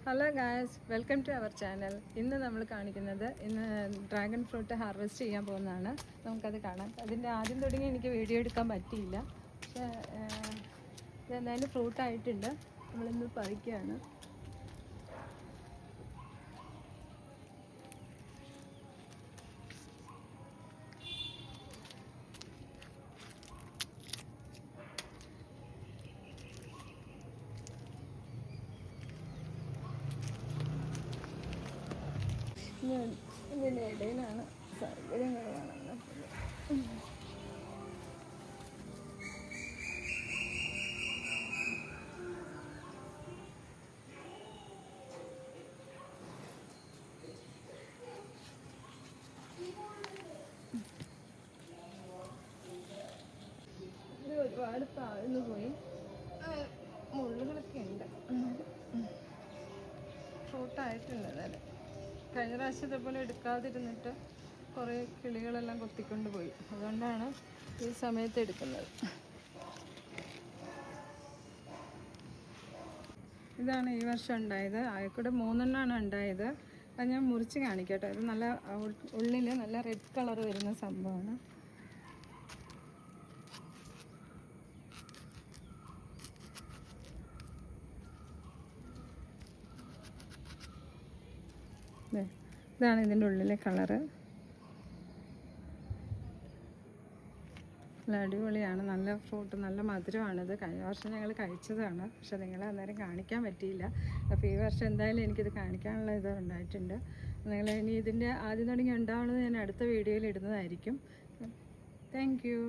Hello guys, welcome to our channel. ഇന്ന് നമ്മൾ കാണിക്കുന്നത് ഡ്രാഗൺ ഫ്രൂട്ട് ഹാർവെസ്റ്റ് ചെയ്യാൻ പോകുന്നതാണ്. നമുക്കത് കാണാം. അതിൻ്റെ ആദ്യം തുടങ്ങി എനിക്ക് വീഡിയോ എടുക്കാൻ പറ്റിയില്ല, പക്ഷേ ഇതെന്തായാലും ഫ്രൂട്ടായിട്ടുണ്ട്. നമ്മളിന്ന് പറിക്കുകയാണ്. ഇതിൻ്റെ ഇടയിലാണ് സൗകര്യങ്ങൾ കാണുന്നത്. ഇത് ഒരുപാട് താഴ്ന്നു പോയി, മുള്ളുകളൊക്കെ ഉണ്ട്. ഫ്രൂട്ടായിട്ടുണ്ട്. അതായത് കഴിഞ്ഞ പ്രാവശ്യം ഇതേപോലെ എടുക്കാതിരുന്നിട്ട് കുറേ കിളികളെല്ലാം കൊത്തിക്കൊണ്ട് പോയി. അതുകൊണ്ടാണ് ഈ സമയത്ത് എടുക്കുന്നത്. ഇതാണ് ഈ വർഷം ഉണ്ടായത്. ആയിക്കൂടെ 3 എണ്ണമാണ് ഉണ്ടായത്. അത് ഞാൻ മുറിച്ച് കാണിക്കട്ടെ. ഇത് നല്ല ഉള്ളിൽ നല്ല റെഡ് കളർ വരുന്ന സംഭവമാണ്. ഇതാണ് ഇതിൻ്റെ ഉള്ളിലെ കളറ്. നല്ല അടിപൊളിയാണ്. നല്ല ഫ്രൂട്ട്, നല്ല മധുരമാണിത്. കഴിഞ്ഞ വർഷം ഞങ്ങൾ കഴിച്ചതാണ്, പക്ഷെ നിങ്ങളെ അന്നേരം കാണിക്കാൻ പറ്റിയില്ല. അപ്പോൾ ഈ വർഷം എന്തായാലും എനിക്കിത് കാണിക്കാനുള്ള ഇത് ഉണ്ടായിട്ടുണ്ട്. നിങ്ങൾ ഇനി ഇതിൻ്റെ ആദ്യം തുടങ്ങി ഉണ്ടാവുന്നത് ഞാൻ അടുത്ത വീഡിയോയിൽ ഇടുന്നതായിരിക്കും. Thank you.